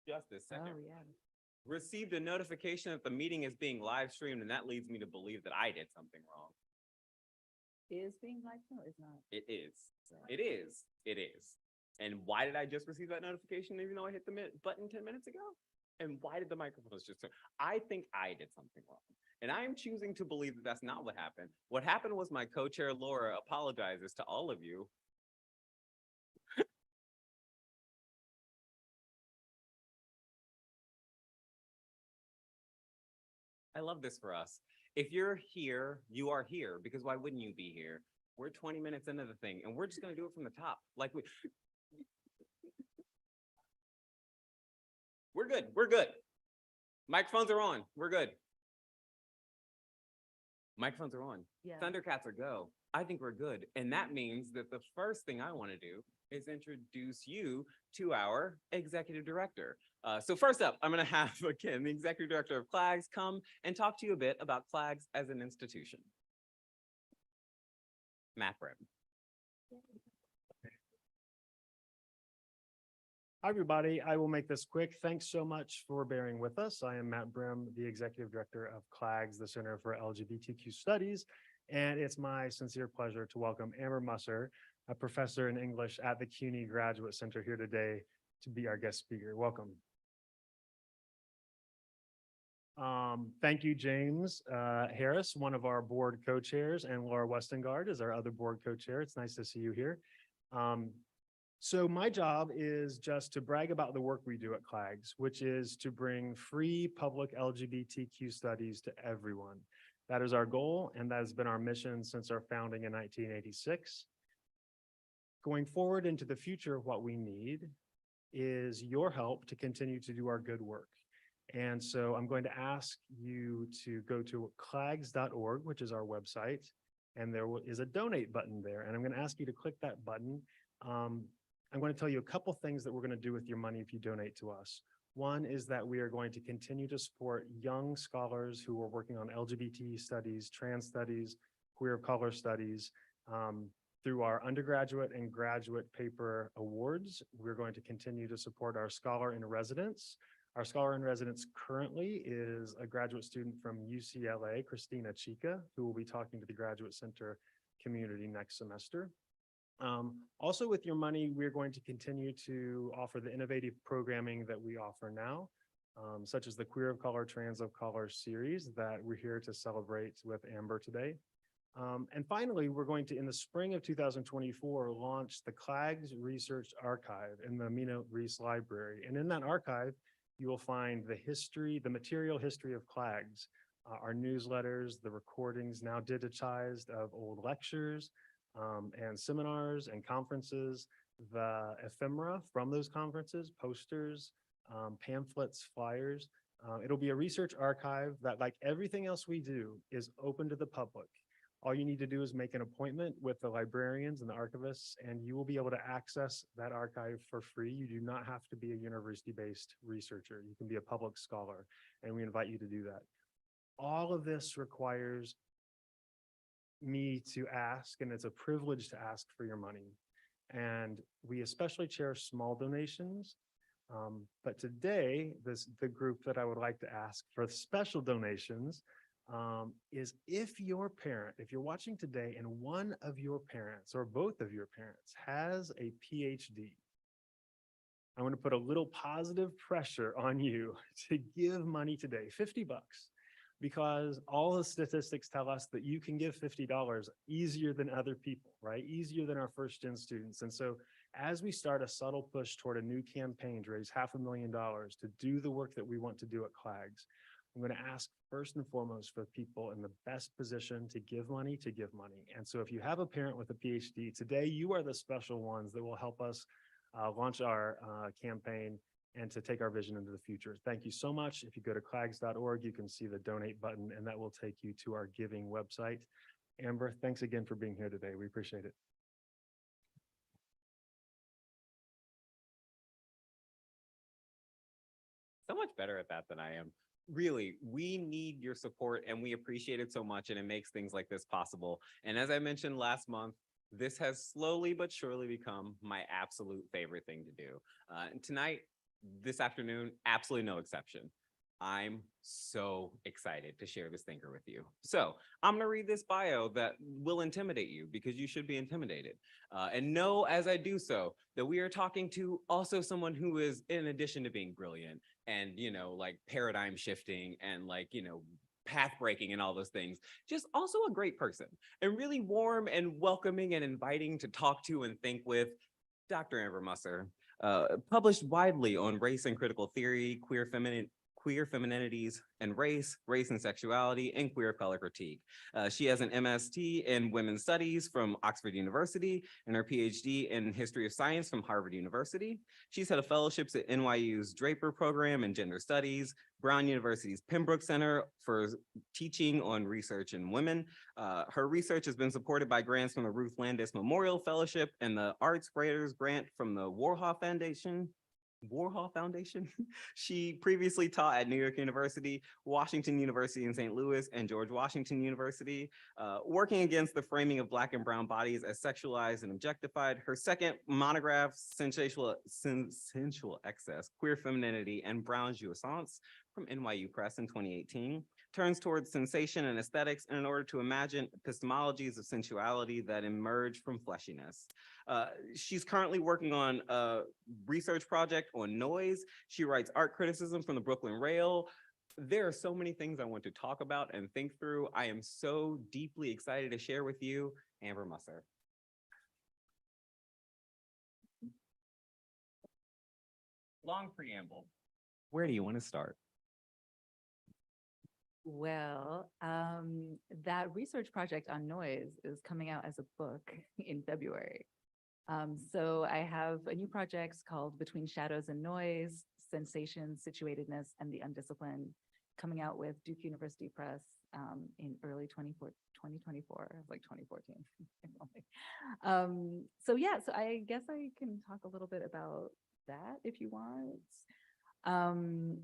just this second. Oh, yeah. Received a notification that the meeting is being live streamed, and that leads me to believe that I did something wrong. Is being live streamed? It's not. It is. It is. It is. And why did I just receive that notification even though I hit the button 10 minutes ago? And why did the microphones just turn? I think I did something wrong. And I am choosing to believe that that's not what happened. What happened was my co-chair, Laura, apologizes to all of you. I love this for us. If you're here, you are here, because why wouldn't you be here? We're 20 minutes into the thing, and we're just going to do it from the top. Like we're good. We're good. Microphones are on. We're good. Microphones are on. Yeah. Thundercats are go. I think we're good. And that means that the first thing I want to do is introduce you to our executive director. So first up, I'm going to have, again, the executive director of CLAGS come and talk to you a bit about CLAGS as an institution. Matt Brim. Hi, everybody. I will make this quick. Thanks so much for bearing with us. I am Matt Brim, the Executive Director of CLAGS, the Center for LGBTQ Studies, and it's my sincere pleasure to welcome Amber Musser, a professor in English at the CUNY Graduate Center here today to be our guest speaker. Welcome. Thank you, James Harris, one of our board co-chairs, and Laura Westengard is our other board co-chair. It's nice to see you here. So my job is just to brag about the work we do at CLAGS, which is to bring free public LGBTQ studies to everyone. That is our goal, and that has been our mission since our founding in 1986. Going forward into the future, what we need is your help to continue to do our good work. And so I'm going to ask you to go to clags.org, which is our website, and there is a donate button there. And I'm going to ask you to click that button. I'm going to tell you a couple things that we're going to do with your money if you donate to us. One is that we are going to continue to support young scholars who are working on LGBT studies, trans studies, queer of color studies, through our undergraduate and graduate paper awards. We're going to continue to support our scholar in residence. Our scholar in residence currently is a graduate student from UCLA, Christina Chica, who will be talking to the Graduate Center community next semester. Also with your money, we're going to continue to offer the innovative programming that we offer now, such as the Queer of Color, Trans of Color series that we're here to celebrate with Amber today. And finally, we're going to, in the spring of 2024, launch the CLAGS Research Archive in the Mina Reese Library. And in that archive, you will find the history, the material history of CLAGS, our newsletters, the recordings now digitized of old lectures, and seminars and conferences, the ephemera from those conferences, posters, pamphlets, flyers. It'll be a research archive that, like everything else we do, is open to the public. All you need to do is make an appointment with the librarians and the archivists, and you will be able to access that archive for free. You do not have to be a university-based researcher. You can be a public scholar, and we invite you to do that. All of this requires me to ask, and it's a privilege to ask for your money. And we especially cherish small donations. But today, the group that I would like to ask for special donations is if your parent, if you're watching today and one of your parents or both of your parents has a PhD, I'm going to put a little positive pressure on you to give money today, $50, because all the statistics tell us that you can give $50 easier than other people, right? Easier than our first-gen students. And so as we start a subtle push toward a new campaign to raise $500,000 to do the work that we want to do at CLAGS, I'm going to ask first and foremost for people in the best position to give money. And so if you have a parent with a PhD, today you are the special ones that will help us launch our campaign and to take our vision into the future. Thank you so much. If you go to clags.org, you can see the donate button, and that will take you to our giving website. Amber, thanks again for being here today. We appreciate it. So much better at that than I am. Really, we need your support, and we appreciate it so much, and it makes things like this possible. And as I mentioned last month, this has slowly but surely become my absolute favorite thing to do. And tonight, this afternoon, absolutely no exception. I'm so excited to share this thinker with you. So I'm going to read this bio that will intimidate you because you should be intimidated. And know as I do so that we are talking to also someone who is, in addition to being brilliant and, like paradigm shifting and like, path breaking and all those things, just also a great person and really warm and welcoming and inviting to talk to and think with. Dr. Amber Musser, published widely on race and critical theory, queer femininities and race and sexuality, and queer color critique. She has an MST in women's studies from Oxford University and her PhD in history of science from Harvard University. She's had fellowships at NYU's Draper program in gender studies, Brown University's Pembroke Center for teaching on research in women. Her research has been supported by grants from the Ruth Landis Memorial Fellowship and the Arts Writers Grant from the Warhol Foundation. She previously taught at New York University, Washington University in St. Louis, and George Washington University, working against the framing of Black and brown bodies as sexualized and objectified. Her second monograph, Sensual Excess, Queer Femininity and Brown Jouissance, from NYU Press in 2018, turns towards sensation and aesthetics in order to imagine epistemologies of sensuality that emerge from fleshiness. She's currently working on a research project on noise. She writes art criticism from the Brooklyn Rail. There are so many things I want to talk about and think through. I am so deeply excited to share with you, Amber Musser. Long preamble. Where do you want to start? Well, that research project on noise is coming out as a book in February. So I have a new project called Between Shadows and Noise, Sensation, Situatedness, and the Undisciplined, coming out with Duke University Press in early 2024, like 2014. So yeah, so I guess I can talk a little bit about that if you want.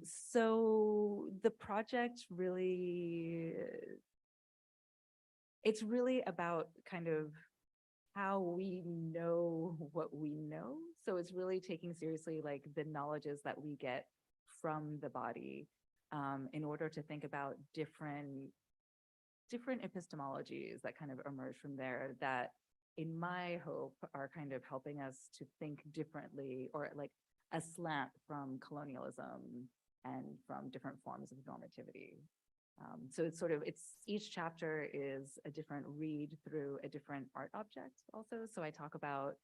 So the project really, it's really about kind of how we know what we know. So it's really taking seriously like the knowledges that we get from the body in order to think about different epistemologies that kind of emerge from there that in my hope are kind of helping us to think differently or like a slant from colonialism and from different forms of normativity. So it's each chapter is a different read through a different art object also. So I talk about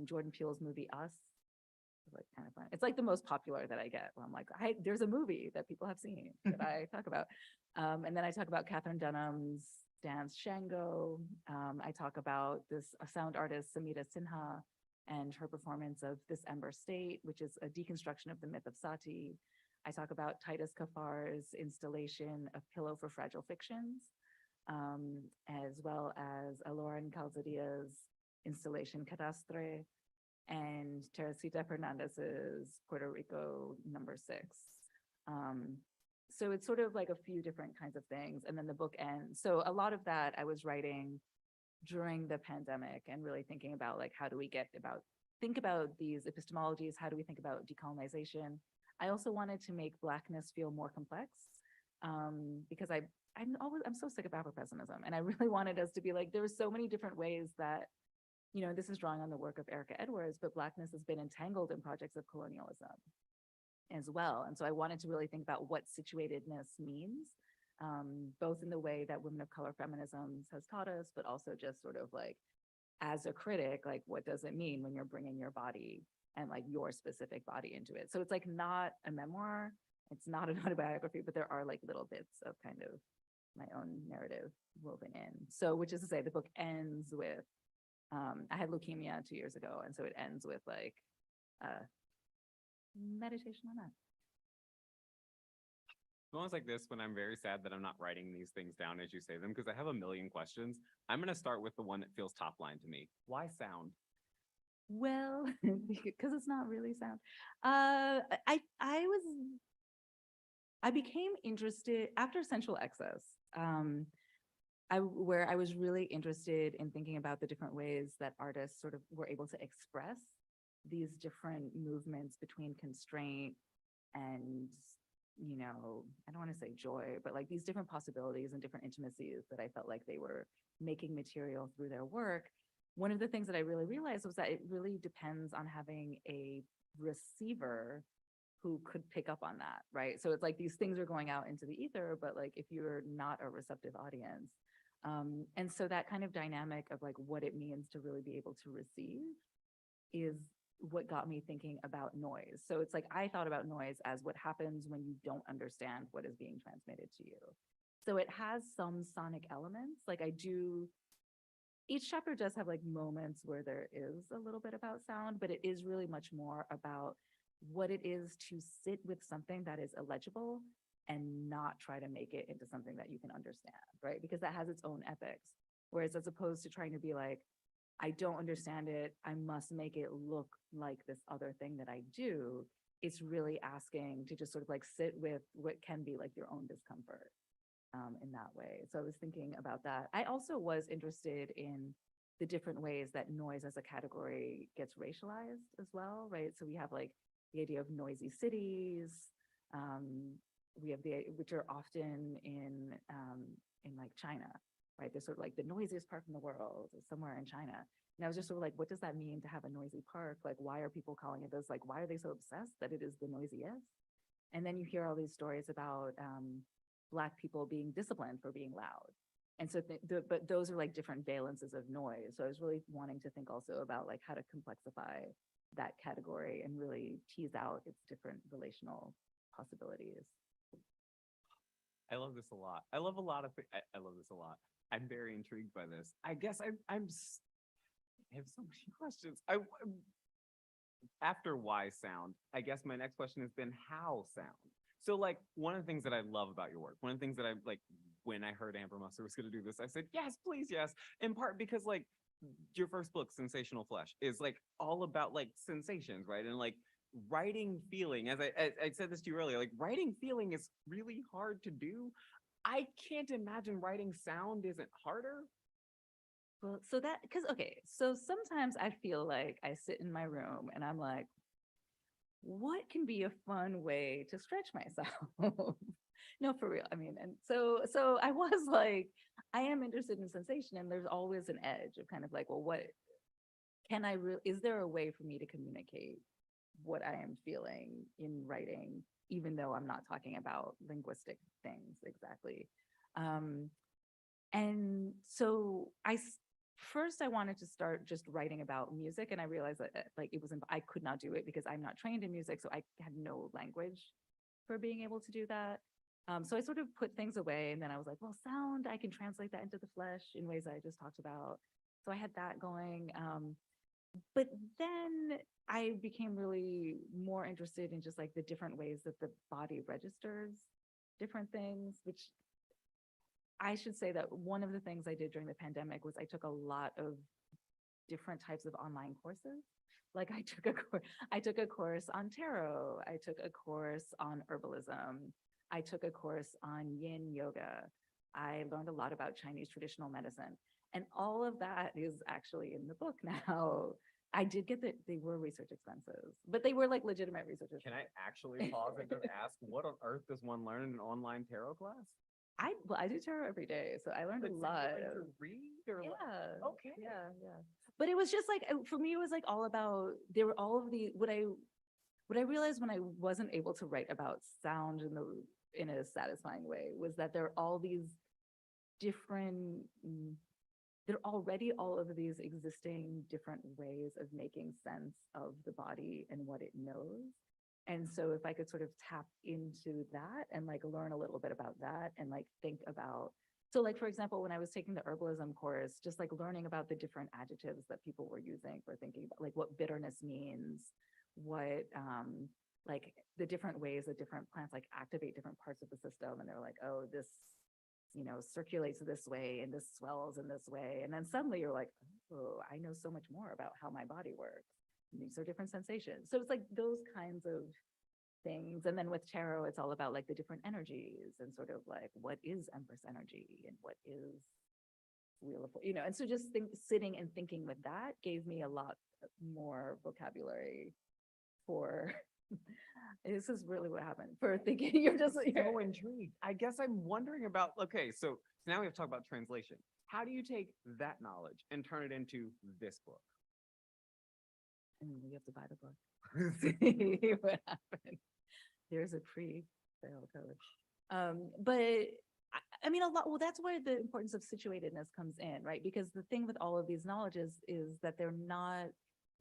Jordan Peele's movie Us. It's like kind of fun. It's like the most popular that I get where I'm like, there's a movie that people have seen that I talk about. And then I talk about Catherine Dunham's dance Shango. I talk about this sound artist, Samita Sinha, and her performance of This Ember State, which is a deconstruction of the myth of Sati. I talk about Titus Kafar's installation of Pillow for Fragile Fictions, as well as Aloran Calzadia's installation Cadastre, and Teresita Fernandez's Puerto Rico #6. So it's sort of like a few different kinds of things. And then the book ends. So a lot of that I was writing during the pandemic and really thinking about like, how do we think about these epistemologies? How do we think about decolonization? I also wanted to make Blackness feel more complex because I'm so sick of Afro-pessimism. And I really wanted us to be like, there were so many different ways that, this is drawing on the work of Erica Edwards, but Blackness has been entangled in projects of colonialism as well. And so I wanted to really think about what situatedness means, both in the way that women of color feminism has taught us, but also just sort of like, as a critic, like what does it mean when you're bringing your body and like your specific body into it? So it's like not a memoir, it's not an autobiography, but there are like little bits of kind of my own narrative woven in. So which is to say the book ends with, I had leukemia 2 years ago. And so it ends with like meditation on that. Moments like this when I'm very sad that I'm not writing these things down as you say them because I have a million questions. I'm going to start with the one that feels top line to me. Why sound? Well, because it's not really sound. I became interested after Sensual Excess, where I was really interested in thinking about the different ways that artists sort of were able to express these different movements between constraint and, I don't want to say joy, but like these different possibilities and different intimacies that I felt like they were making material through their work. One of the things that I really realized was that it really depends on having a receiver who could pick up on that, right? So it's like these things are going out into the ether, but like if you're not a receptive audience. And so that kind of dynamic of like what it means to really be able to receive is what got me thinking about noise. So it's like I thought about noise as what happens when you don't understand what is being transmitted to you. So it has some sonic elements. Like each chapter does have like moments where there is a little bit about sound, but it is really much more about what it is to sit with something that is illegible and not try to make it into something that you can understand, right? Because that has its own epics. Whereas as opposed to trying to be like, I don't understand it, I must make it look like this other thing that I do, it's really asking to just sort of like sit with what can be like your own discomfort in that way. So I was thinking about that. I also was interested in the different ways that noise as a category gets racialized as well, right? So we have like the idea of noisy cities. We have which are often in like China, right? They're sort of like the noisiest park in the world is somewhere in China. And I was just sort of like, what does that mean to have a noisy park? Like, why are people calling it this? Like, why are they so obsessed that it is the noisiest? And then you hear all these stories about Black people being disciplined for being loud. And so, but those are like different valences of noise. So I was really wanting to think also about like how to complexify that category and really tease out its different relational possibilities. I love this a lot. I love a lot of things. I love this a lot. I'm very intrigued by this. I guess I have so many questions. After why sound, I guess my next question has been how sound. So like one of the things that I love about your work, one of the things that I like when I heard Amber Musser was going to do this, I said, yes, please, yes. In part because like your first book, Sensational Flesh, is like all about like sensations, right? And like writing feeling, as I said this to you earlier, like writing feeling is really hard to do. I can't imagine writing sound isn't harder. Well, so that, okay, so sometimes I feel like I sit in my room and I'm like, what can be a fun way to stretch myself? No, for real. I mean, and so I was like, I am interested in sensation, and there's always an edge of kind of like, well, what can I really, is there a way for me to communicate what I am feeling in writing, even though I'm not talking about linguistic things exactly? And so first I wanted to start just writing about music, and I realized that like I could not do it because I'm not trained in music, so I had no language for being able to do that. So I sort of put things away, and then I was like, well, sound, I can translate that into the flesh in ways that I just talked about. So I had that going. But then I became really more interested in just like the different ways that the body registers different things, which I should say that one of the things I did during the pandemic was I took a lot of different types of online courses. Like I took a course on tarot. I took a course on herbalism. I took a course on yin yoga. I learned a lot about Chinese traditional medicine. And all of that is actually in the book now. I did get that they were research expenses, but they were like legitimate research expenses. Can I actually pause and just ask, what on earth does one learn in an online tarot class? I do tarot every day, so I learned a lot. To read or Yeah. okay. Yeah. But it was just like, for me, it was like all about, there were all of the, what I realized when I wasn't able to write about sound in a satisfying way was that there are all these different, there are already all of these existing different ways of making sense of the body and what it knows. And so if I could sort of tap into that and like learn a little bit about that and like think about, so like, for example, when I was taking the herbalism course, just like learning about the different adjectives that people were using for thinking about like what bitterness means, what like the different ways that different plants like activate different parts of the system. And they're like, oh, this, circulates this way and this swells in this way. And then suddenly you're like, oh, I know so much more about how my body works. And these are different sensations. So it's like those kinds of things. And then with tarot, it's all about like the different energies and sort of like what is Empress energy and what is Wheel of, and so just sitting and thinking with that gave me a lot more vocabulary for, this is really what happened, for thinking, you're just, So intrigued. I guess I'm wondering about, okay, so now we have to talk about translation. How do you take that knowledge and turn it into this book? and we have to buy the book. See what happened. There's a pre-sale code. But I mean, a lot, well, that's where the importance of situatedness comes in, right? Because the thing with all of these knowledges is that they're not,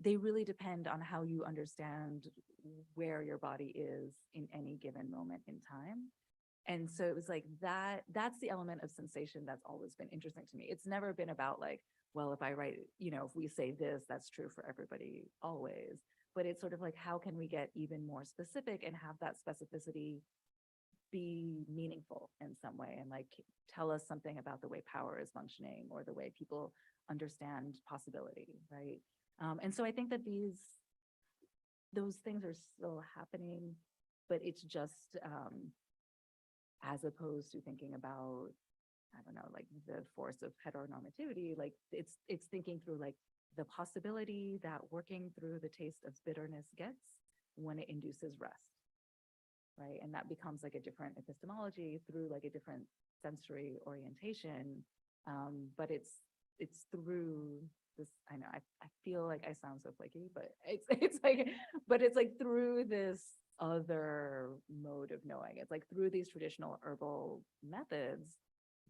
they really depend on how you understand where your body is in any given moment in time. And so it was like that's the element of sensation that's always been interesting to me. It's never been about like, well, if I write, if we say this, that's true for everybody always. But it's sort of like, how can we get even more specific and have that specificity be meaningful in some way, and like tell us something about the way power is functioning or the way people understand possibility, right? And so I think that those things are still happening, but it's just as opposed to thinking about, I don't know, like the force of heteronormativity, like it's thinking through like the possibility that working through the taste of bitterness gets when it induces rest, right? And that becomes like a different epistemology through like a different sensory orientation. But it's through this, I know, I feel like I sound so flaky, but it's like, but it's like through this other mode of knowing. It's like through these traditional herbal methods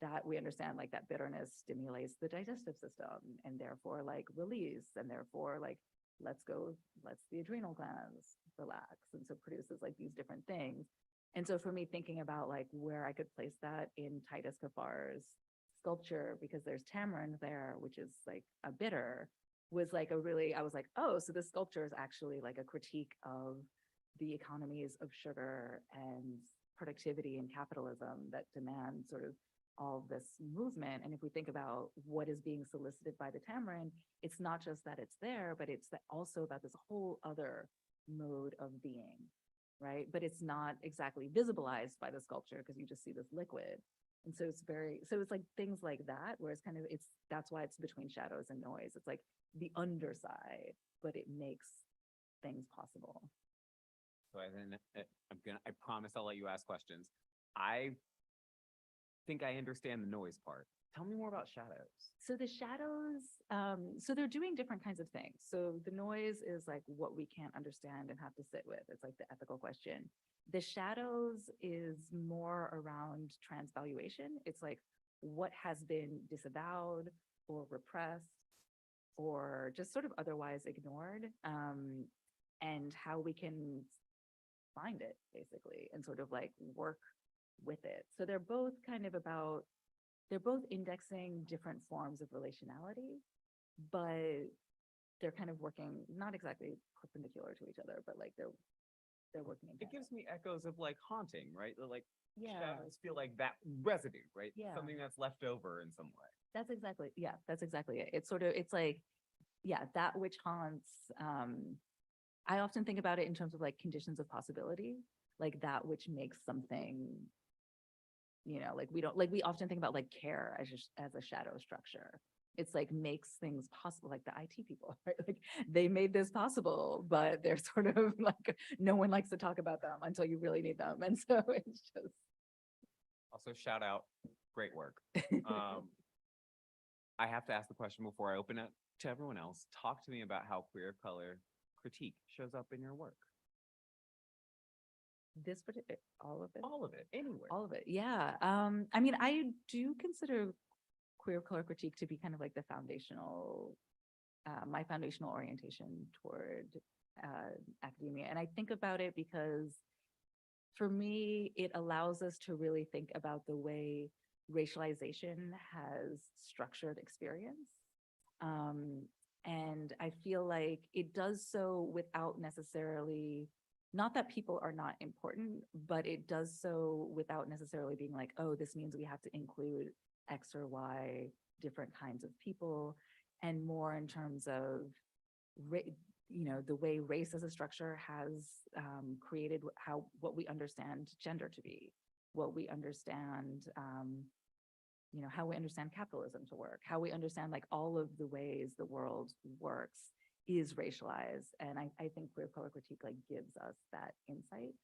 that we understand like that bitterness stimulates the digestive system and therefore like release, and therefore like lets the adrenal glands relax, and so produces like these different things. And so for me, thinking about like where I could place that in Titus Kafar's sculpture, because there's tamarind there, which is like a bitter, was like I was like, oh, so this sculpture is actually like a critique of the economies of sugar and productivity and capitalism that demand sort of all of this movement. And if we think about what is being solicited by the tamarind, it's not just that it's there, but it's also about this whole other mode of being, right? But it's not exactly visibilized by the sculpture because you just see this liquid. And so it's like things like that, where it's kind of, that's why it's between shadows and noise. It's like the underside, but it makes things possible. So I promise I'll let you ask questions. I think I understand the noise part. Tell me more about shadows. So the shadows, so they're doing different kinds of things. So the noise is like what we can't understand and have to sit with. It's like the ethical question. The shadows is more around transvaluation. It's like what has been disavowed or repressed or just sort of otherwise ignored, and how we can find it basically and sort of like work with it. So they're both indexing different forms of relationality, but they're kind of working not exactly perpendicular to each other, but like they're working in It tandem. gives me echoes of like haunting, right? Like Yeah, shadows feel like that residue, right? Yeah. Something that's left over in some way. that's exactly it. It's like, yeah, that which haunts. I often think about it in terms of like conditions of possibility, like that which makes something, like we often think about like care as a shadow structure. It's like makes things possible, like the IT people, right? Like they made this possible, but they're sort of like, no one likes to talk about them until you really need them. And so it's just. Also, shout out, great work. I have to ask the question before I open it to everyone else. Talk to me about how queer of color critique shows up in your work. This particular, all of it? All of it, anywhere. All of it, yeah. I mean, I do consider queer of color critique to be kind of like the foundational, my foundational orientation toward academia. And I think about it because for me, it allows us to really think about the way racialization has structured experience. And I feel like it does so without necessarily, not that people are not important, but it does so without necessarily being like, oh, this means we have to include X or Y different kinds of people, and more in terms of, the way race as a structure has created what we understand gender to be, what we understand, how we understand capitalism to work, how we understand like all of the ways the world works. is racialized. And I think queer color critique like gives us that insight.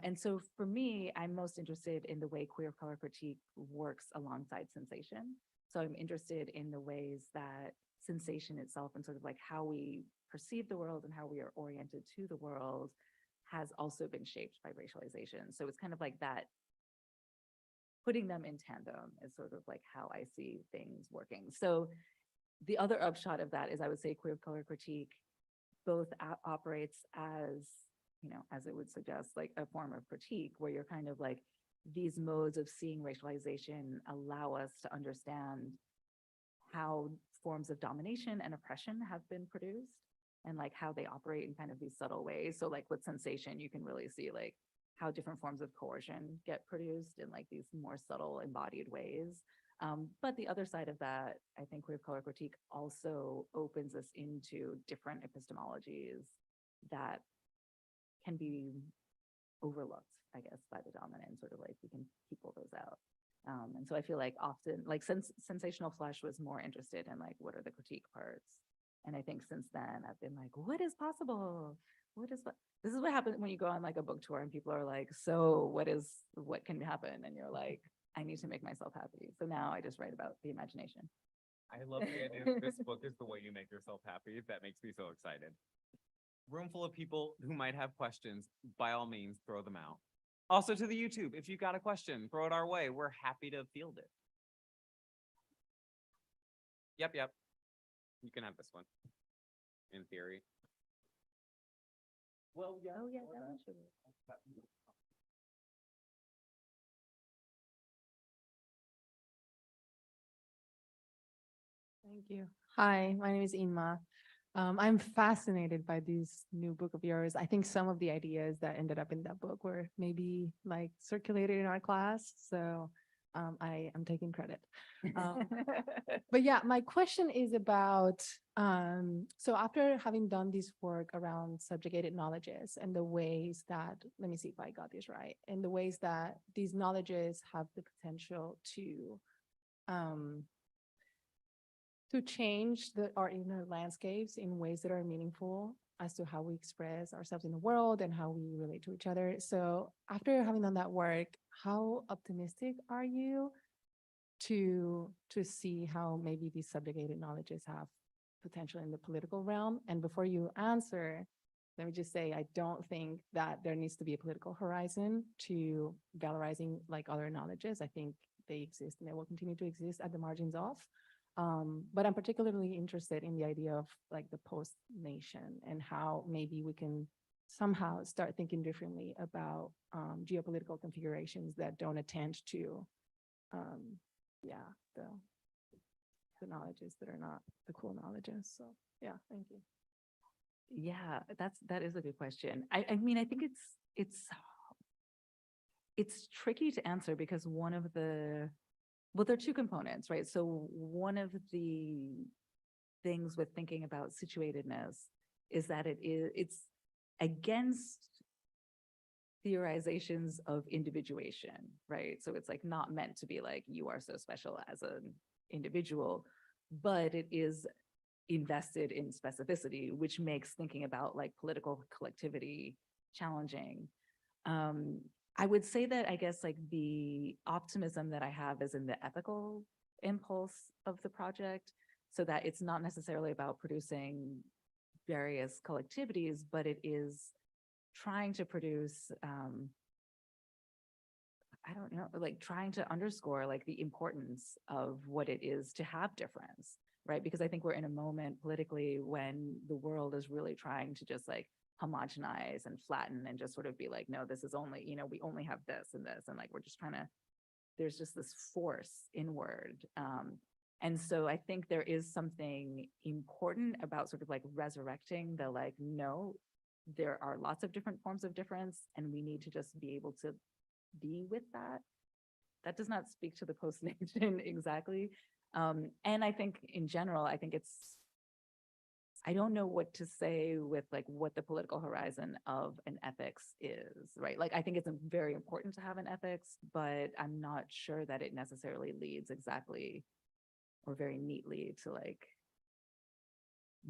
And so for me, I'm most interested in the way queer color critique works alongside sensation. So I'm interested in the ways that sensation itself and sort of like how we perceive the world and how we are oriented to the world has also been shaped by racialization. So it's kind of like that, putting them in tandem is sort of like how I see things working. So the other upshot of that is I would say queer color critique both operates as, you know, as it would suggest, like a form of critique where you're kind of like, these modes of seeing racialization allow us to understand how forms of domination and oppression have been produced and like how they operate in kind of these subtle ways. So like with sensation, you can really see like how different forms of coercion get produced in like these more subtle embodied ways. But the other side of that, I think queer color critique also opens us into different epistemologies that can be overlooked, I guess, by the dominant, sort of like we can people those out. And so I feel like often, like Sensational Flesh was more interested in like, what are the critique parts? And I think since then I've been like, what is possible? This is what happens when you go on like a book tour and people are like, so what can happen? And you're like, I need to make myself happy. So now I just write about the imagination. I love the idea that this book is the way you make yourself happy. That makes me so excited. Room full of people who might have questions, by all means, throw them out. Also to the YouTube, if you got a question, throw it our way. We're happy to field it. Yep. You can have this one, in theory. Well, yeah. Oh yeah, that one should be. Thank you. Hi, my name is Inma. I'm fascinated by this new book of yours. I think some of the ideas that ended up in that book were maybe like circulated in our class. So I am taking credit. But yeah, my question is about, so after having done this work around subjugated knowledges and the ways that, let me see if I got this right, and the ways that these knowledges have the potential to change our inner landscapes in ways that are meaningful as to how we express ourselves in the world and how we relate to each other. So after having done that work, how optimistic are you to see how maybe these subjugated knowledges have potential in the political realm? And before you answer, let me just say, I don't think that there needs to be a political horizon to valorizing like other knowledges. I think they exist and they will continue to exist at the margins of. But I'm particularly interested in the idea of like the post-nation and how maybe we can somehow start thinking differently about geopolitical configurations that don't attend to, the knowledges that are not the cool knowledges. So yeah, thank you. Yeah, that is a good question. I mean, I think it's tricky to answer because there are two components, right? So one of the things with thinking about situatedness is that it's against theorizations of individuation, right? So it's like not meant to be like, you are so special as an individual, but it is invested in specificity, which makes thinking about like political collectivity challenging. I would say that I guess like the optimism that I have is in the ethical impulse of the project, so that it's not necessarily about producing various collectivities, but it is trying to produce, I don't know, like trying to underscore like the importance of what it is to have difference, right? Because I think we're in a moment politically when the world is really trying to just like homogenize and flatten and just sort of be like, no, this is only, we only have this and this. And like, we're just trying to, there's just this force inward. And so I think there is something important about sort of like resurrecting the like, no, there are lots of different forms of difference and we need to just be able to be with that. That does not speak to the post-nation exactly. And I think in general, I think I don't know what to say with like what the political horizon of an ethics is, right? Like, I think it's very important to have an ethics, but I'm not sure that it necessarily leads exactly or very neatly to like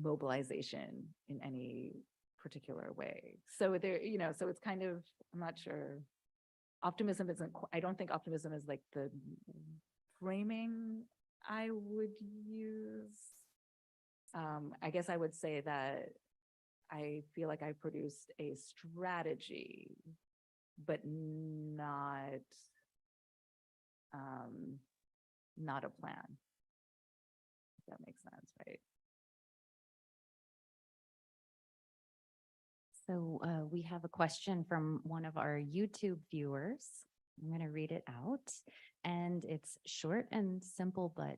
mobilization in any particular way. So there, so it's kind of, I'm not sure. Optimism isn't, I don't think optimism is like the framing I would use. I guess I would say that I feel like I produced a strategy, but not a plan. If that makes sense, right? So we have a question from one of our YouTube viewers. I'm going to read it out, and it's short and simple, but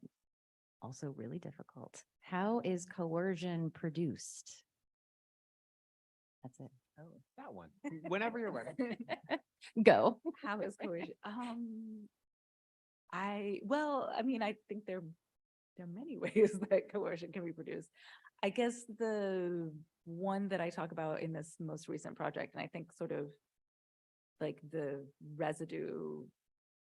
also really difficult. How is coercion produced? That's it. Oh, that one. Whenever you're ready. Go. How is coercion? I think there are many ways that coercion can be produced. I guess the one that I talk about in this most recent project, and I think sort of like the residue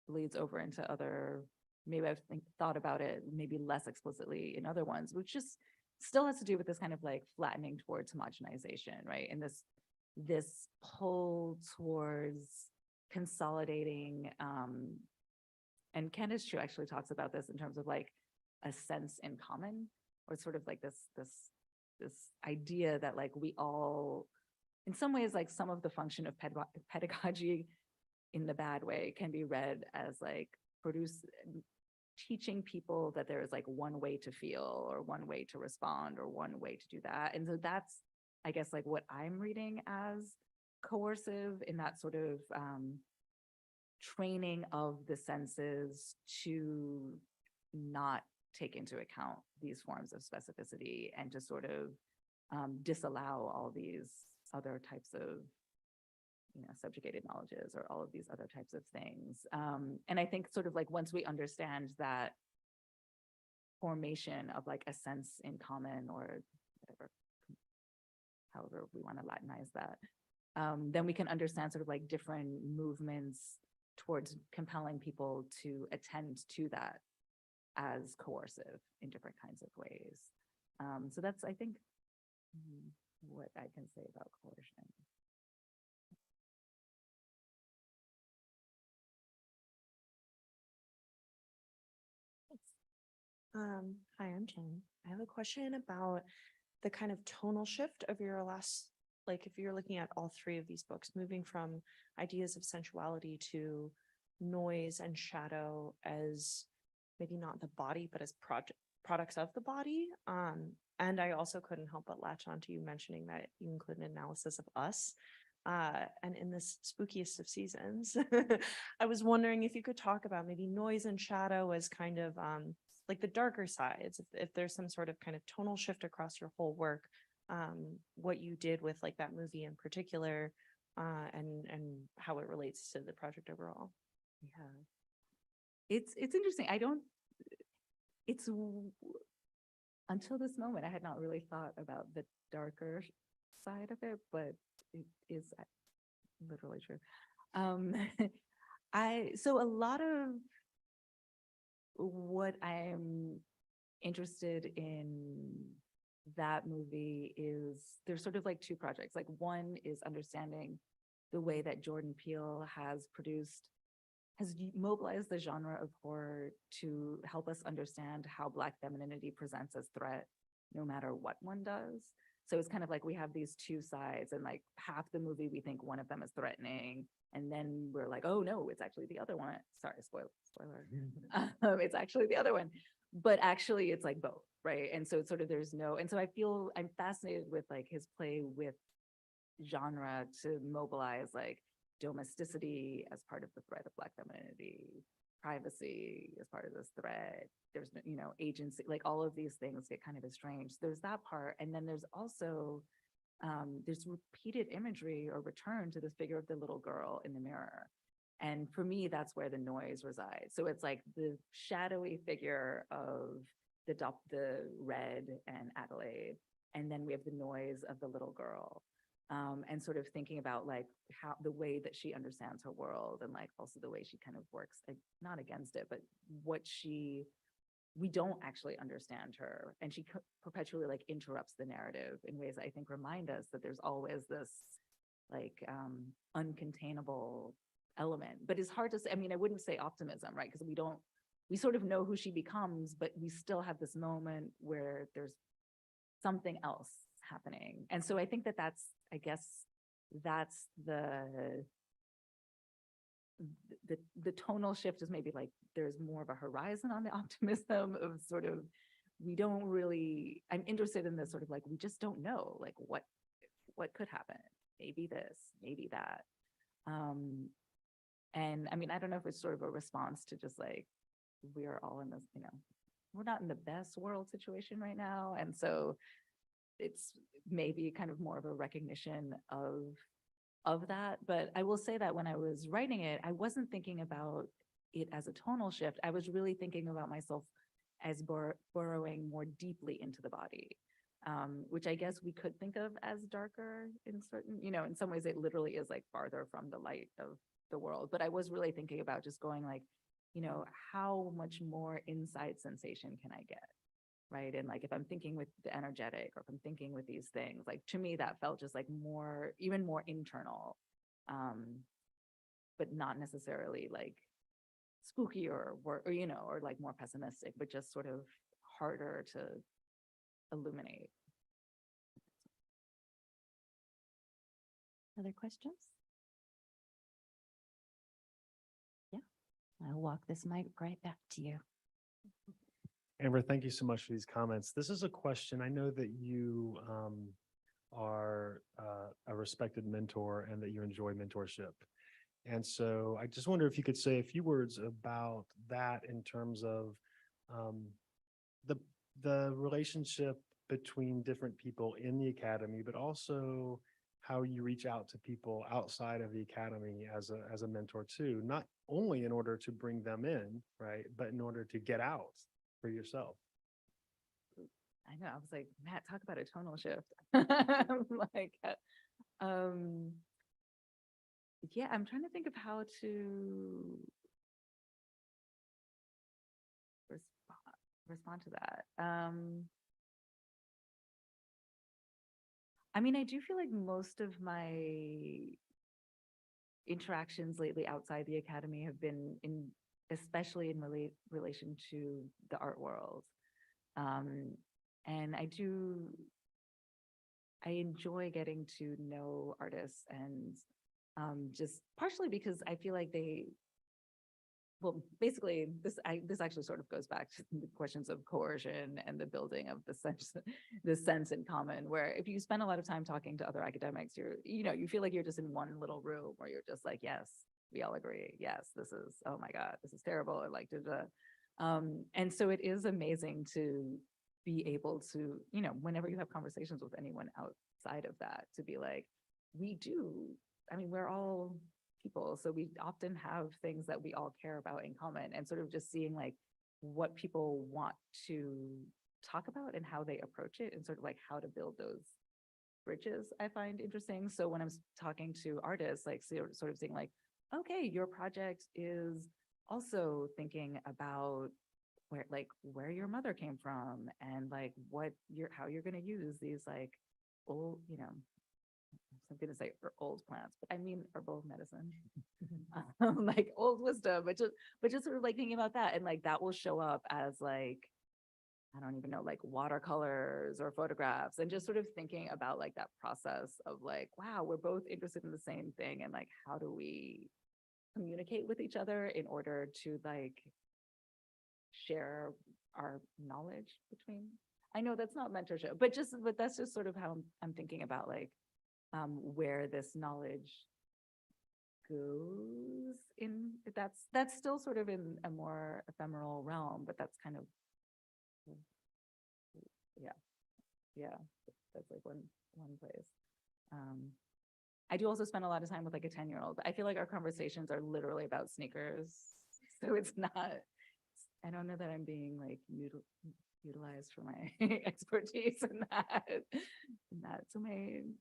bleeds over into other, maybe I've thought about it maybe less explicitly in other ones, which just still has to do with this kind of like flattening towards homogenization, right? And this pull towards consolidating, and Candace True actually talks about this in terms of like a sense in common, or sort of like this idea that like we all, in some ways, like some of the function of pedagogy in the bad way can be read as like teaching people that there is like one way to feel or one way to respond or one way to do that. And so that's, I guess, like what I'm reading as coercive, in that sort of training of the senses to not take into account these forms of specificity and to sort of disallow all these other types of subjugated knowledges or all of these other types of things. And I think sort of like once we understand that formation of like a sense in common, or whatever, however we want to Latinize that, then we can understand sort of like different movements towards compelling people to attend to that as coercive in different kinds of ways. So that's, I think, what I can say about coercion. Hi, I'm Jen. I have a question about the kind of tonal shift of your last, like if you're looking at all three of these books, moving from ideas of sensuality to noise and shadow as maybe not the body, but as products of the body. And I also couldn't help but latch on to you mentioning that you include an analysis of us. And in this spookiest of seasons, I was wondering if you could talk about maybe noise and shadow as kind of like the darker sides, if there's some sort of kind of tonal shift across your whole work, what you did with like that movie in particular, and how it relates to the project overall. Yeah. It's interesting. Until this moment, I had not really thought about the darker side of it, but it is literally true. So a lot of what I'm interested in that movie is, there's sort of like two projects. Like one is understanding the way that Jordan Peele has mobilized the genre of horror to help us understand how Black femininity presents as threat, no matter what one does. So it's kind of like we have these two sides, and like half the movie we think one of them is threatening, and then we're like, oh no, it's actually the other one. Sorry, spoiler. It's actually the other one, but actually it's like both, right? And so it's sort of and so I feel I'm fascinated with like his play with genre to mobilize like domesticity as part of the threat of Black femininity, privacy as part of this threat. There's agency, like all of these things get kind of estranged. There's that part, and then there's also there's repeated imagery or return to this figure of the little girl in the mirror. And for me, that's where the noise resides. So it's like the shadowy figure of the Red and Adelaide, and then we have the noise of the little girl. And sort of thinking about like how the way that she understands her world, and like also the way she kind of works, like, not against it, but what she we don't actually understand her. And she perpetually like interrupts the narrative in ways that I think remind us that there's always this like uncontainable element. But it's hard to say, I mean, I wouldn't say optimism, right? Because we sort of know who she becomes, but we still have this moment where there's something else happening. And so I think that I guess that's the tonal shift is maybe like there's more of a horizon on the optimism of sort of, I'm interested in this sort of like, we just don't know like what could happen. Maybe this, maybe that. And I mean, I don't know if it's sort of a response to just like, we are all in this, we're not in the best world situation right now. And so it's maybe kind of more of a recognition of that. But I will say that when I was writing it, I wasn't thinking about it as a tonal shift. I was really thinking about myself as burrowing more deeply into the body, which I guess we could think of as darker in certain, in some ways it literally is like farther from the light of the world. But I was really thinking about just going like, how much more inside sensation can I get? Right. And like, if I'm thinking with the energetic, or if I'm thinking with these things, like to me, that felt just like even more internal, but not necessarily like spooky or like more pessimistic, but just sort of harder to illuminate. Other questions? Yeah, I'll walk this mic right back to you. Amber, thank you so much for these comments. This is a question. I know that you are a respected mentor and that you enjoy mentorship. And so I just wonder if you could say a few words about that in terms of the relationship between different people in the academy, but also how you reach out to people outside of the academy as a mentor too, not only in order to bring them in, right, but in order to get out for yourself. I know, I was like, Matt, talk about a tonal shift. Like, yeah, I'm trying to think of how to respond to that. I mean, I do feel like most of my interactions lately outside the academy have been especially in relation to the art world. And I enjoy getting to know artists, and just partially because I feel like basically this actually sort of goes back to the questions of coercion and the building of the sense in common, where if you spend a lot of time talking to other academics, you feel like you're just in one little room where you're just like, yes, we all agree. Yes, oh my God, this is terrible. Or like, and so it is amazing to be able to, whenever you have conversations with anyone outside of that, to be like, we're all people. So we often have things that we all care about in common, and sort of just seeing like what people want to talk about and how they approach it, and sort of like how to build those bridges, I find interesting. So when I'm talking to artists, like sort of saying like, okay, your project is also thinking about where your mother came from, and like how you're going to use these like old, I'm going to say old plants, but I mean herbal medicine, like old wisdom, but just sort of like thinking about that, and like that will show up as like, I don't even know, like watercolors or photographs, and just sort of thinking about like that process of like, wow, we're both interested in the same thing, and like how do we communicate with each other in order to like share our knowledge between. I know that's not mentorship, but that's just sort of how I'm thinking about like where this knowledge goes in. That's still sort of in a more ephemeral realm, but that's kind of, yeah, that's like one place. I do also spend a lot of time with like a 10-year-old. I feel like our conversations are literally about sneakers, so it's not, I don't know that I'm being like utilized for my expertise in that domain.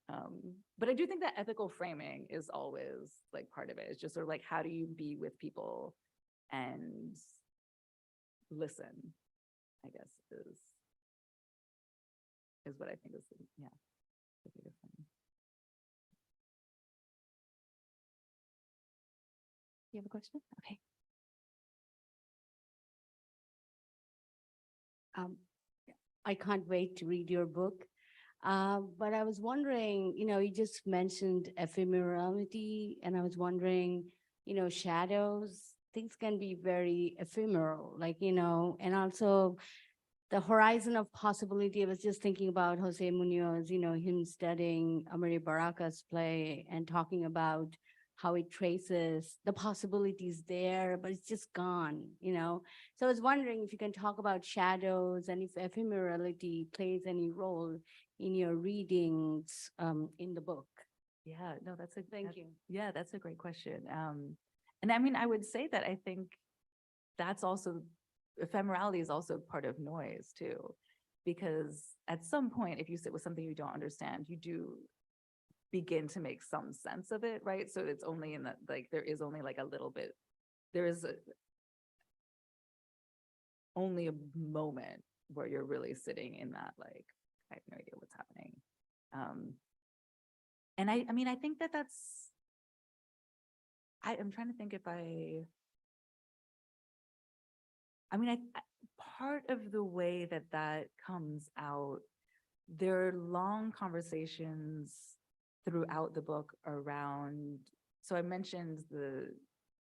But I do think that ethical framing is always like part of it. It's just sort of like, how do you be with people and listen I guess, is what I think is, yeah. the biggest thing. You have a question? Okay. Um, I can't wait to read your book. But I was wondering, you just mentioned ephemerality, and I was wondering, shadows, things can be very ephemeral, like, and also the horizon of possibility. I was just thinking about Jose Munoz, him studying Amari Baraka's play and talking about how it traces the possibilities there, but it's just gone. So I was wondering if you can talk about shadows and if ephemerality plays any role in your readings in the book. Yeah, no, Thank you. Yeah, that's a great question. And I mean, I would say that I think that's also, ephemerality is also part of noise too. Because at some point, if you sit with something you don't understand, you do begin to make some sense of it, right? So it's only in that, like, there is only like a little bit, there is only a moment where you're really sitting in that, like, I have no idea what's happening. And I mean, I think that's, I'm trying to think if I mean, part of the way that that comes out, there are long conversations throughout the book around, so I mentioned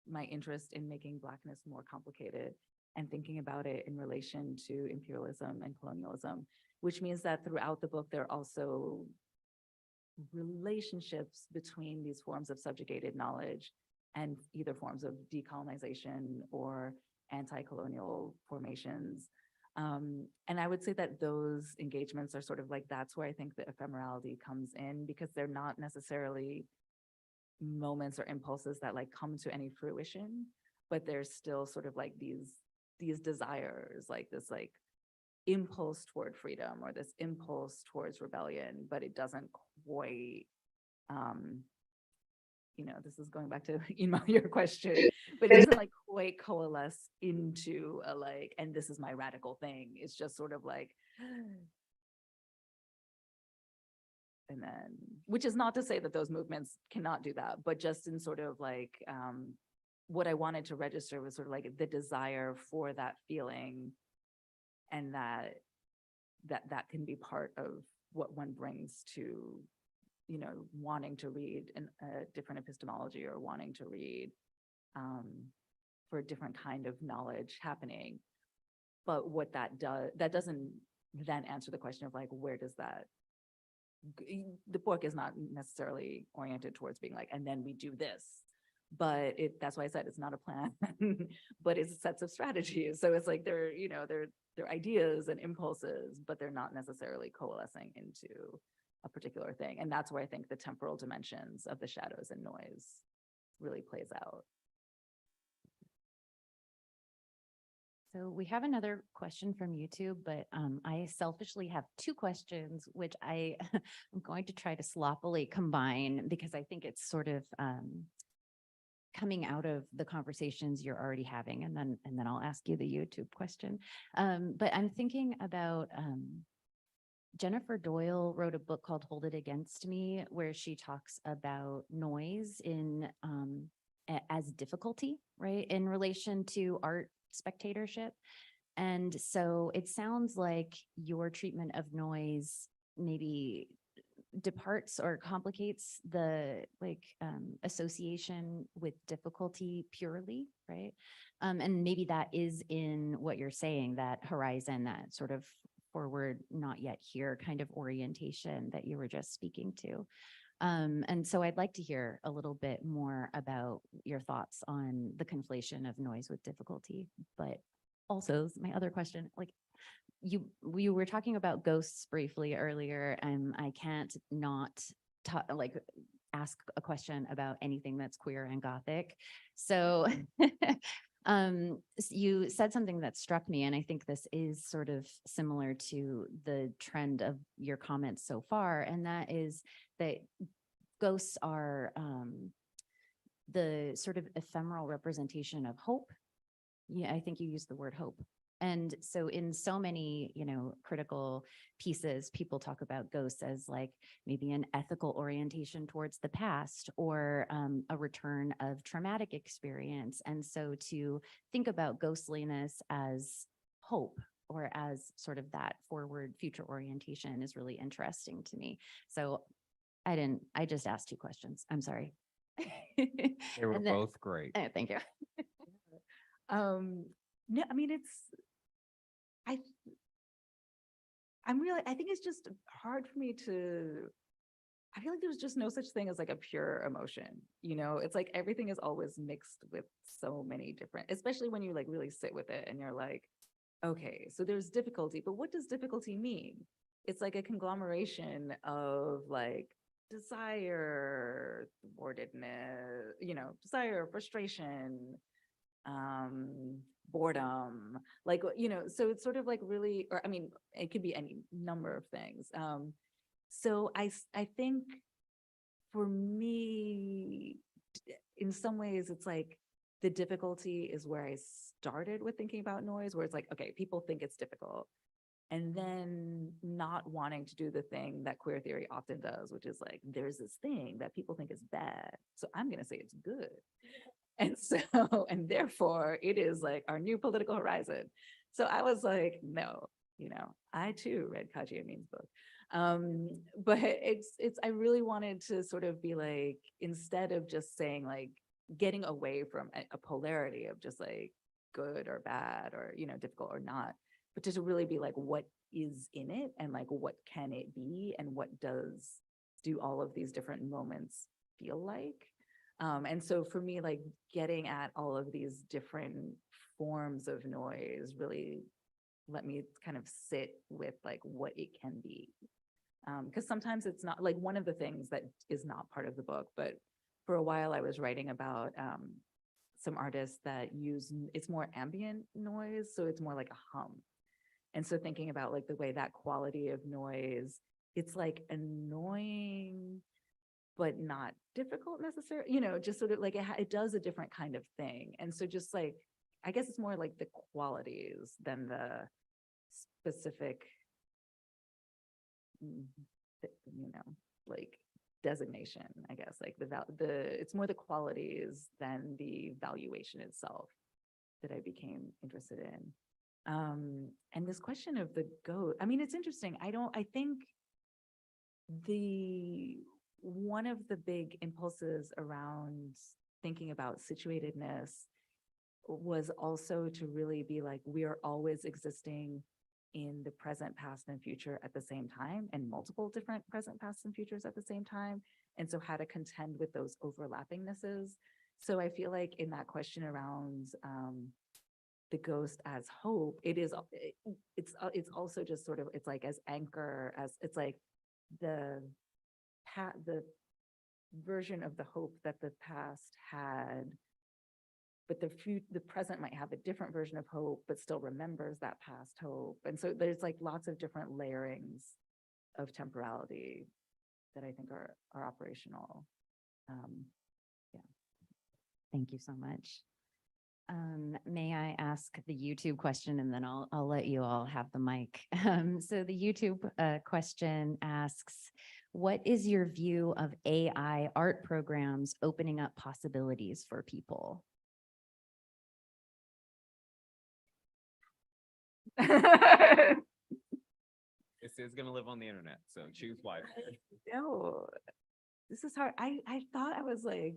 my interest in making Blackness more complicated and thinking about it in relation to imperialism and colonialism, which means that throughout the book, there are also relationships between these forms of subjugated knowledge and either forms of decolonization or anti-colonial formations. And I would say that those engagements are sort of like, that's where I think the ephemerality comes in, because they're not necessarily moments or impulses that like come to any fruition, but there's still sort of like these desires, like this like impulse toward freedom or this impulse towards rebellion, but it doesn't quite, this is going back to your question, but it doesn't like quite coalesce into a like, and this is my radical thing. It's just sort of like, and then, which is not to say that those movements cannot do that, but just in sort of like, what I wanted to register was sort of like the desire for that feeling, and that can be part of what one brings to, wanting to read a different epistemology or wanting to read for a different kind of knowledge happening. But what that doesn't then answer the question of like, where does that, the book is not necessarily oriented towards being like, and then we do this, but that's why I said it's not a plan, but it's sets of strategies. So it's like they're ideas and impulses, but they're not necessarily coalescing into a particular thing. And that's where I think the temporal dimensions of the shadows and noise really plays out. So we have another question from YouTube, but I selfishly have two questions, which I'm going to try to sloppily combine because I think it's sort of coming out of the conversations you're already having, and then I'll ask you the YouTube question. But I'm thinking about Jennifer Doyle wrote a book called Hold It Against Me, where she talks about noise in as difficulty, right, in relation to art spectatorship. And so it sounds like your treatment of noise maybe departs or complicates the association with difficulty purely, right? And maybe that is in what you're saying, that horizon, that sort of forward, not yet here kind of orientation that you were just speaking to. And so I'd like to hear a little bit more about your thoughts on the conflation of noise with difficulty. But also my other question, we were talking about ghosts briefly earlier, and I can't not ask a question about anything that's queer and Gothic. So you said something that struck me, and I think this is sort of similar to the trend of your comments so far, and that is that ghosts are the sort of ephemeral representation of hope. Yeah, I think you used the word hope. And so in so many, critical pieces, people talk about ghosts as like maybe an ethical orientation towards the past or a return of traumatic experience. And so to think about ghostliness as hope or as sort of that forward future orientation is really interesting to me. So I just asked 2 questions. I'm sorry. They were And then- both great. Thank you. No, I mean, I think it's just hard for me I feel like there's just no such thing as like a pure emotion, it's like everything is always mixed with so many different, especially when you like really sit with it and you're like, okay, so there's difficulty, but what does difficulty mean? It's like a conglomeration of like desire, thwartedness, desire, frustration, boredom, like, so it's sort of like really, or I mean, it could be any number of things. So I think for me, in some ways, it's like the difficulty is where I started with thinking about noise, where it's like, okay, people think it's difficult. And then not wanting to do the thing that queer theory often does, which is like, there's this thing that people think is bad. So I'm going to say it's good. And so, and therefore it is like our new political horizon. So I was like, no, I too read Kaji Amin's book. But I really wanted to sort of be like, instead of just saying like, getting away from a polarity of just like good or bad or, difficult or not, but to really be like, what is in it and like, what can it be? And what do all of these different moments feel like? And so for me, like getting at all of these different forms of noise really let me kind of sit with like what it can be. Because sometimes it's not like one of the things that is not part of the book, but for a while I was writing about some artists that it's more ambient noise. So it's more like a hum. And so thinking about like the way that quality of noise, it's like annoying, but not difficult necessarily, just sort of like it does a different kind of thing. And so just like, I guess it's more like the qualities than the specific, like designation, I guess, like it's more the qualities than the valuation itself that I became interested in. And this question of the goat, I mean, it's interesting. I think one of the big impulses around thinking about situatedness was also to really be like, we are always existing in the present, past, and future at the same time, and multiple different present, past, and futures at the same time. And so how to contend with those overlappingnesses. So I feel like in that question around the ghost as hope, it's also just sort of, it's like as anchor, as it's like the version of the hope that the past had, but the present might have a different version of hope, but still remembers that past hope. And so there's like lots of different layerings of temporality that I think are operational. Yeah. Thank you so much. May I ask the YouTube question, and then I'll let you all have the mic. So the YouTube question asks, what is your view of AI art programs opening up possibilities for people? This is going to live on the internet, so choose wisely. No, this is hard. I thought I was like,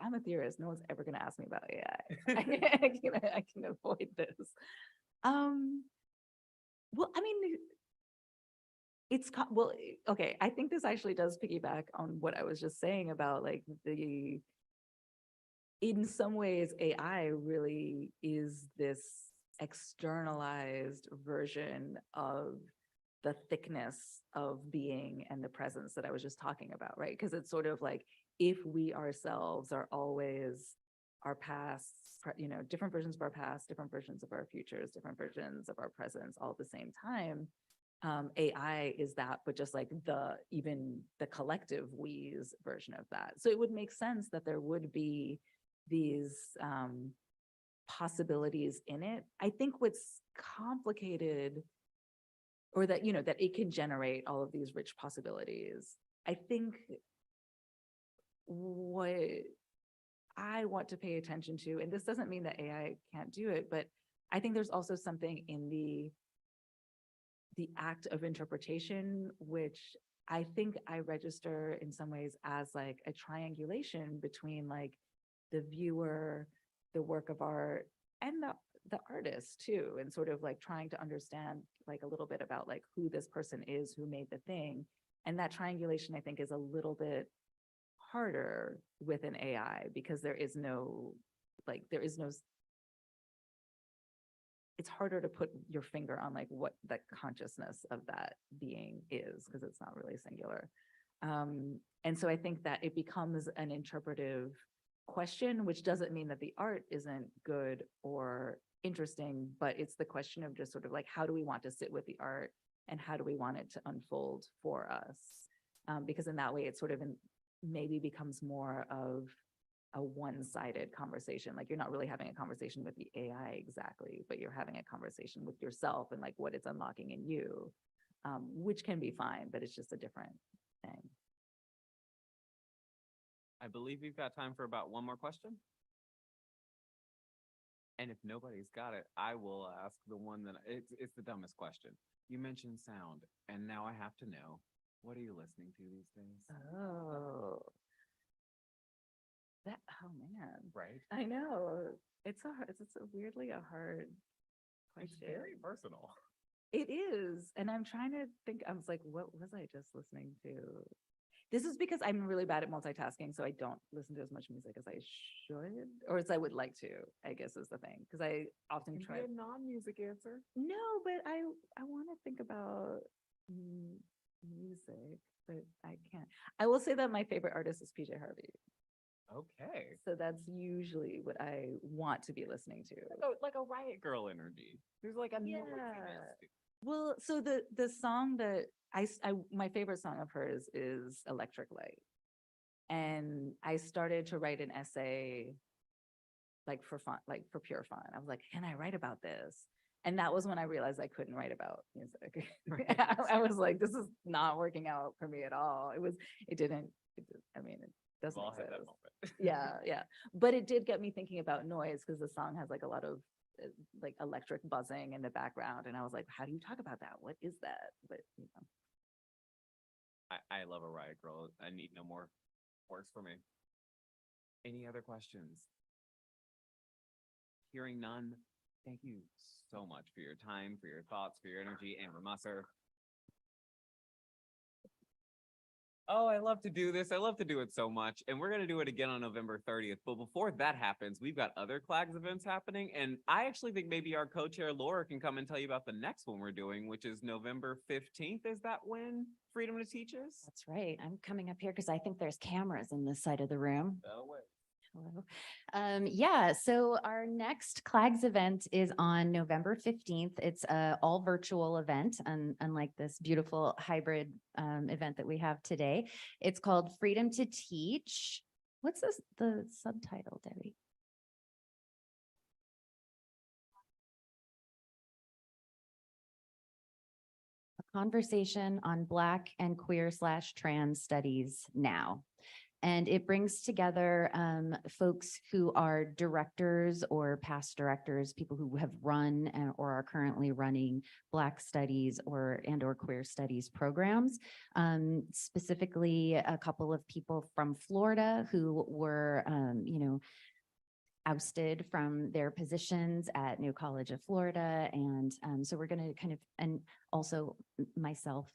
I'm a theorist. No one's ever going to ask me about AI. I can avoid this. Well, I mean, okay. I think this actually does piggyback on what I was just saying about like in some ways, AI really is this externalized version of the thickness of being and the presence that I was just talking about, right? Because it's sort of like, if we ourselves are always our past, different versions of our past, different versions of our futures, different versions of our presence all at the same time, AI is that, but just like even the collective we's version of that. So it would make sense that there would be these possibilities in it. I think what's complicated, or that, you know, that it can generate all of these rich possibilities. I think what I want to pay attention to, and this doesn't mean that AI can't do it, but I think there's also something in the act of interpretation, which I think I register in some ways as like a triangulation between like the viewer, the work of art, and the artist too, and sort of like trying to understand like a little bit about like who this person is, who made the thing. And that triangulation, I think, is a little bit harder with an AI because there is no, it's harder to put your finger on like what the consciousness of that being is, because it's not really singular. And so I think that it becomes an interpretive question, which doesn't mean that the art isn't good or interesting, but it's the question of just sort of like, how do we want to sit with the art and how do we want it to unfold for us? Because in that way, it sort of maybe becomes more of a one-sided conversation. Like you're not really having a conversation with the AI exactly, but you're having a conversation with yourself and like what it's unlocking in you, which can be fine, but it's just a different thing. I believe we've got time for about one more question. And if nobody's got it, I will ask the one that it's the dumbest question. You mentioned sound, and now I have to know, what are you listening to these days? Oh, oh man. Right? I know. It's a weirdly a hard It's question. very personal. It is. And I'm trying to think, I was like, what was I just listening to? This is because I'm really bad at multitasking, so I don't listen to as much music as I should, or as I would like to, I guess is the thing. Because I often Can try. be a non-music answer. No, but I want to think about music, but I can't. I will say that my favorite artist is PJ Harvey. Okay. So that's usually what I want to be listening to. Like a Riot Girl energy. There's like a Yeah. noisiness to it. Well, so the song that my favorite song of hers is Electric Light. And I started to write an essay like for fun, like for pure fun. I was like, can I write about this? And that was when I realized I couldn't write about music. I was like, this is not working out for me at all. I mean, it We've doesn't all had that exist. moment. Yeah. But it did get me thinking about noise because the song has like a lot of like electric buzzing in the background. And I was like, how do you talk about that? What is that? But you know. I love a Riot Girl. I need no more. Works for me. Any other questions? Hearing none, thank you so much for your time, for your thoughts, for your energy, Amber Musser. Oh, I love to do this. I love to do it so much. And we're going to do it again on November 30th. But before that happens, we've got other CLAGS events happening. And I actually think maybe our co-chair Laura can come and tell you about the next one we're doing, which is November 15th. Is that when Freedom to Teach is? That's right. I'm coming up here because I think there's cameras in this side of the room. Oh, wait. Hello. Yeah, so our next CLAGS event is on November 15th. It's a all virtual event, and unlike this beautiful hybrid event that we have today. It's called Freedom to Teach. What's the subtitle, Debbie? A conversation on Black and queer/trans studies now. And it brings together folks who are directors or past directors, people who have run or are currently running Black studies or queer studies programs. Specifically, a couple of people from Florida who were, ousted from their positions at New College of Florida. And so we're going to and also myself,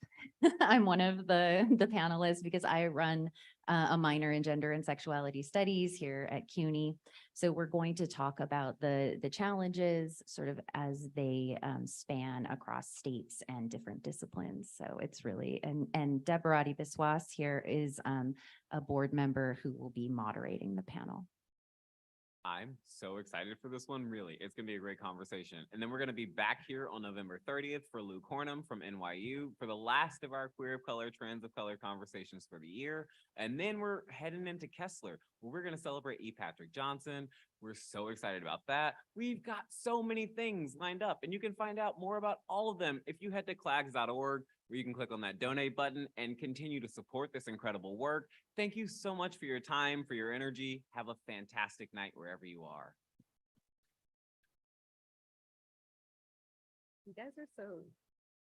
I'm one of the panelists because I run a minor in gender and sexuality studies here at CUNY. So we're going to talk about the challenges sort of as they span across states and different disciplines. So it's really, and Deborah Biswas here is a board member who will be moderating the panel. I'm so excited for this one, really. It's gonna be a great conversation. And then we're gonna be back here on November 30th for Lou Cornum from NYU for the last of our queer of color, trans of color conversations for the year. And then we're heading into Kessler, where we're gonna celebrate E. Patrick Johnson. We're so excited about that. We've got so many things lined up, and you can find out more about all of them if you head to clags.org, where you can click on that donate button and continue to support this incredible work. Thank you so much for your time, for your energy. Have a fantastic night wherever you are. You guys are so